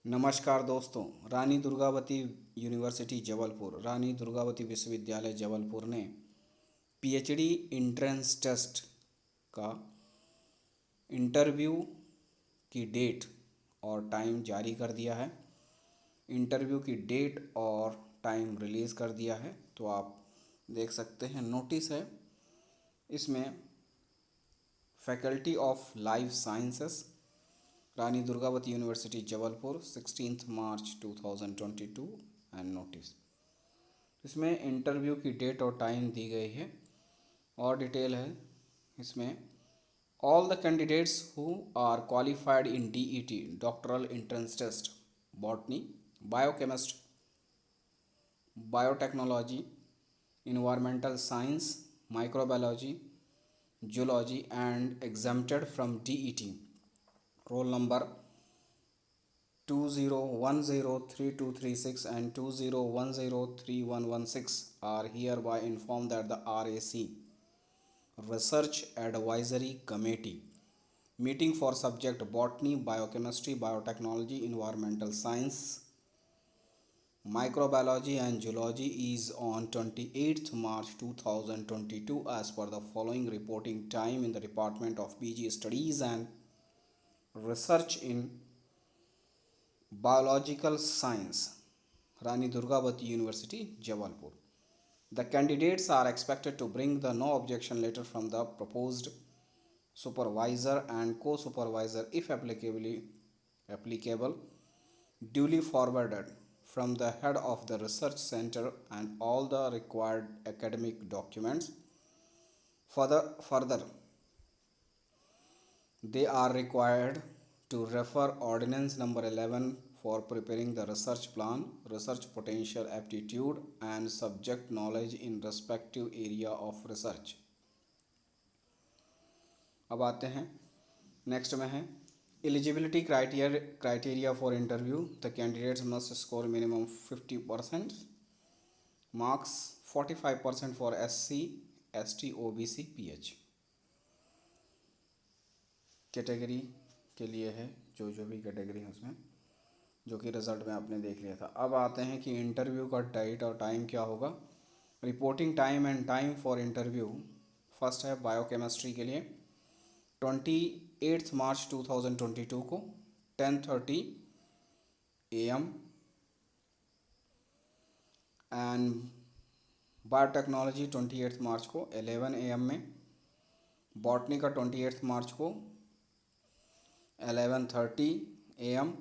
नमस्कार दोस्तों। रानी दुर्गावती यूनिवर्सिटी जबलपुर, रानी दुर्गावती विश्वविद्यालय जबलपुर ने पीएचडी एंट्रेंस टेस्ट का इंटरव्यू की डेट और टाइम जारी कर दिया है। इंटरव्यू की डेट और टाइम रिलीज़ कर दिया है, तो आप देख सकते हैं, नोटिस है इसमें। Faculty of life sciences, Rani Durgavati university Jabalpur, 16 मार्च 2022 एंड नोटिस। इसमें इंटरव्यू की डेट और टाइम दी गई है और डिटेल है इसमें। All the candidates who are qualified in DET doctoral entrance test botany, biochemistry, biotechnology, environmental science, microbiology, zoology and exempted from DET. Roll number 20103236 and 20103116 are hereby informed that the RAC Research Advisory Committee meeting for subject botany, biochemistry, biotechnology, environmental science, microbiology and zoology is on 28th March 2022 as per the following reporting time in the Department of PG Studies and Research in Biological Science, Rani Durgavati University, Jabalpur. The candidates are expected to bring the no objection letter from the proposed supervisor and co-supervisor if applicable, duly forwarded from the head of the research center and all the required academic documents. Further, they are required to refer ordinance number 11 for preparing the research plan, research potential aptitude and subject knowledge in respective area of research. अब आते हैं next में है eligibility criteria for interview. The candidates must score minimum 50% marks, 45% for SC, ST, OBC, PH category के लिए है। जो भी कैटेगरी है उसमें, जो कि रिज़ल्ट में आपने देख लिया था। अब आते हैं कि इंटरव्यू का डेट और टाइम क्या होगा। Reporting time and time for interview, first है बायोकेमिस्ट्री के लिए 28 मार्च 2022 को 10:30 AM एंड बायोटेक्नोलॉजी 28 मार्च को 11 AM में, बॉटनी का 28 मार्च को 11:30 AM,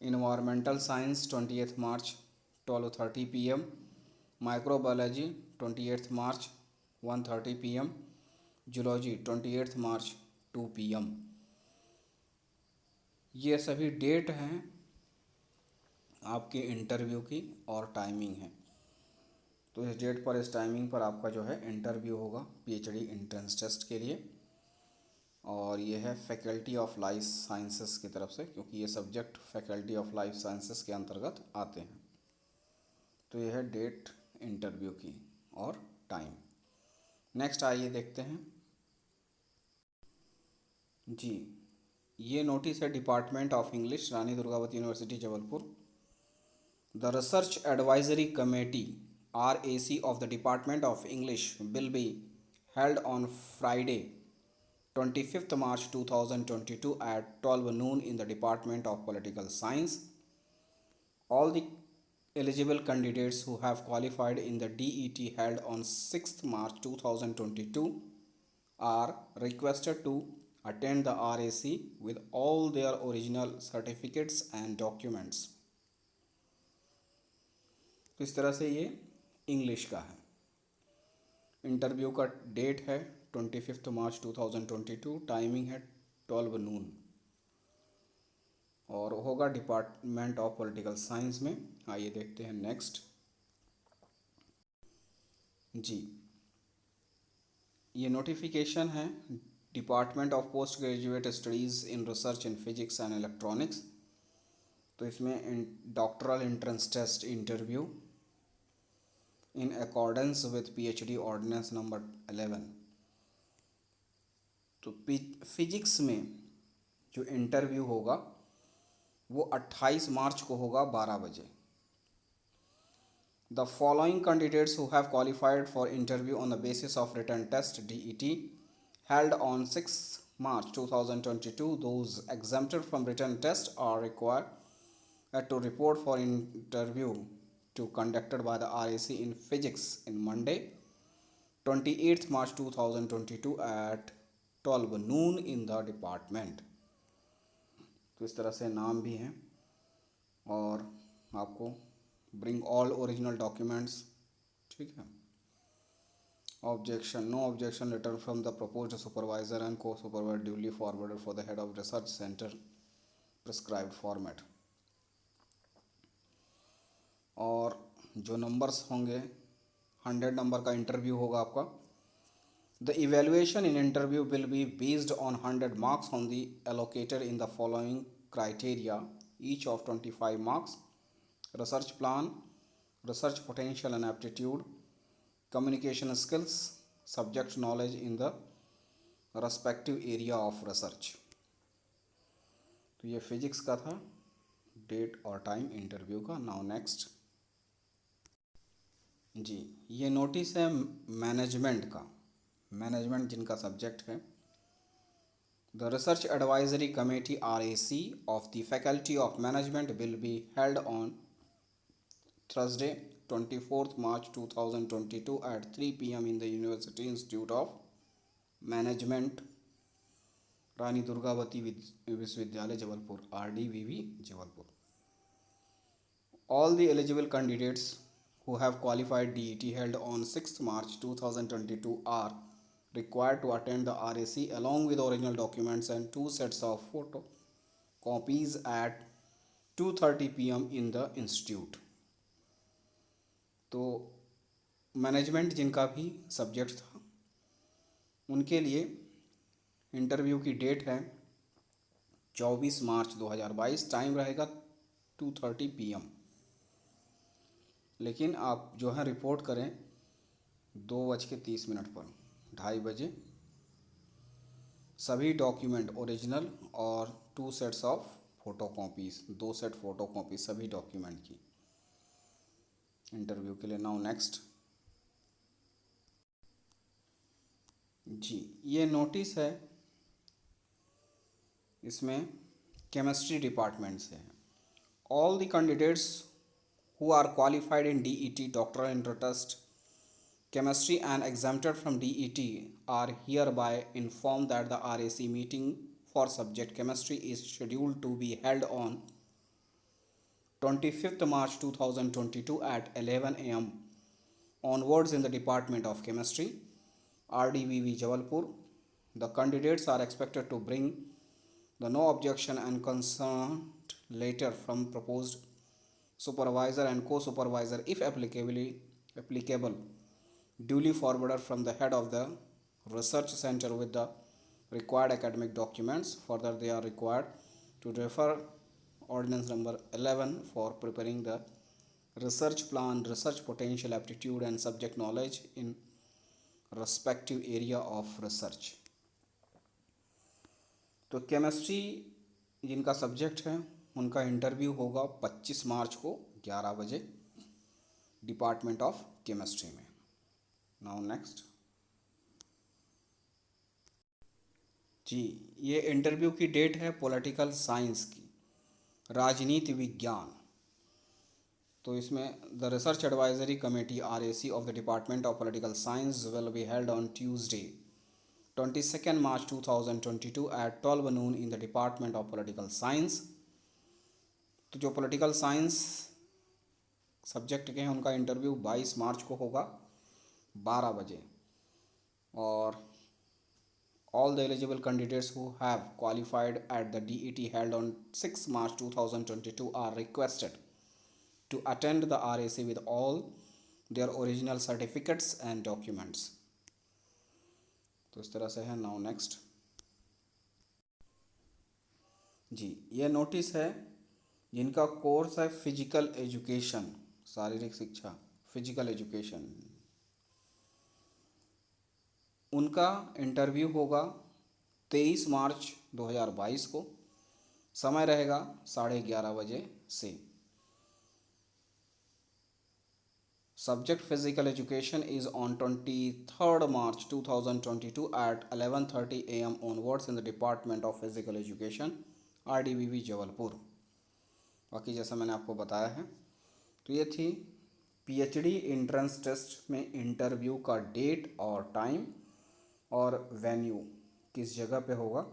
environmental science 28 March 12:30 PM, microbiology 28 March 1:30 PM, zoology 28 March 2 PM। ये सभी डेट हैं आपके इंटरव्यू की और टाइमिंग है। तो इस डेट पर, इस टाइमिंग पर आपका जो है इंटरव्यू होगा पीएचडी एंट्रेंस टेस्ट के लिए। और ये है फैकल्टी ऑफ लाइफ साइंसेस की तरफ से, क्योंकि ये subject faculty of life sciences के अंतर्गत आते हैं। तो ये है डेट इंटरव्यू की और टाइम। नेक्स्ट आइए देखते हैं जी। ये नोटिस है department of English, Rani Durgavati university Jabalpur. The research advisory committee RAC of the Department of English will be held on Friday 25th March 2022 at 12 noon in the Department of Political Science. All the eligible candidates who have qualified in the DET held on 6th March 2022 are requested to attend the RAC with all their original certificates and documents. तो इस तरह से ये English का है। Interview का date है 25 मार्च 2022, timing है 12 नून और होगा डिपार्टमेंट ऑफ पॉलिटिकल साइंस में। आइए देखते हैं नेक्स्ट जी। ये नोटिफिकेशन है department of post graduate studies in research in physics and electronics. तो इसमें doctoral entrance test interview in accordance with PhD ordinance number 11। तो फिजिक्स में जो इंटरव्यू होगा वो 28 मार्च को होगा 12 बजे। The following candidates who have qualified for interview on the basis of written test DET held on 6 March 2022. Those exempted from written test are required to report for interview to conducted by the RAC in physics in Monday 28th March 2022 at 12 noon in the department। तो इस तरह से नाम भी हैं और आपको bring all original documents, ठीक है। Objection, no objection letter from the proposed supervisor and co supervisor duly forwarded for the head of research centre prescribed format. और जो नंबर्स होंगे 100 नंबर का इंटरव्यू होगा आपका। The evaluation in interview will be based on 100 marks on the allocated in the following criteria, each of 25 marks: research plan, research potential and aptitude, communication skills, subject knowledge in the respective area of research। तो ये physics का था, date और time interview का। Now next जी, ये notice है management का, management जिनका सब्जेक्ट है। The Research Advisory Committee RAC of the Faculty of Management will be held on Thursday 24th March 2022 at 3 p.m. in the University Institute of Management, Rani Durgavati विश्वविद्यालय Jabalpur, RDVV Jabalpur. All the eligible candidates who have qualified DET held on 6th March 2022 are required to attend the RAC along with original documents and 2 sets of photo copies at 2:30 p.m. in the institute। तो management जिनका भी subject था उनके लिए interview की date है 24 मार्च 2022, time रहेगा 2:30 p.m। लेकिन आप जो है रिपोर्ट करें 2:30 पर, 2:30 बजे। सभी डॉक्यूमेंट ओरिजिनल और 2 sets of photo copies, 2 set photo copy सभी डॉक्यूमेंट की इंटरव्यू के लिए। नाउ नेक्स्ट जी, ये नोटिस है, इसमें केमिस्ट्री डिपार्टमेंट से है। All the candidates who are qualified in DET doctoral interest chemistry and exempted from DET are hereby informed that the RAC meeting for subject chemistry is scheduled to be held on 25th March 2022 at 11 am onwards in the Department of Chemistry, RDVV Jabalpur. The candidates are expected to bring the no objection and consent letter from proposed supervisor and co-supervisor if applicable duly forwarded from the head of the research center with the required academic documents. Further, they are required to refer ordinance number 11 for preparing the research plan, research potential, aptitude and subject knowledge in respective area of research। तो chemistry जिनका subject है उनका interview होगा 25 मार्च को 11 बजे department of chemistry में। Now next जी, ये interview की डेट है पॉलिटिकल साइंस की, राजनीति विज्ञान। तो इसमें the research advisory committee RAC of the department of political science will be held on Tuesday 22nd March 2022 at 12 noon in the Department of Political Science। तो जो पॉलिटिकल साइंस सब्जेक्ट के हैं उनका इंटरव्यू 22 मार्च को होगा 12 बजे। और all the eligible candidates who have qualified at the DET held on 6 March 2022 are requested to attend the RAC with all their original certificates and documents। तो इस तरह से है। नाउ नेक्स्ट जी, ये नोटिस है जिनका कोर्स है फिजिकल एजुकेशन, शारीरिक शिक्षा, फिजिकल एजुकेशन, उनका इंटरव्यू होगा 23 मार्च 2022 को समय रहेगा 11:30 बजे से। Subject physical education is on 23rd March 2022 at 11:30 am onwards in the Department of Physical Education RDVV Jabalpur. बाकी जैसा मैंने आपको बताया है, तो ये थी पीएचडी एंट्रेंस टेस्ट में इंटरव्यू का डेट और टाइम और वेन्यू किस जगह पे होगा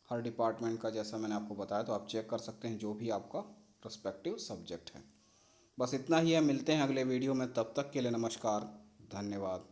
हर डिपार्टमेंट का, जैसा मैंने आपको बताया। तो आप चेक कर सकते हैं जो भी आपका प्रोस्पेक्टिव सब्जेक्ट है। बस इतना ही है, मिलते हैं अगले वीडियो में, तब तक के लिए नमस्कार, धन्यवाद।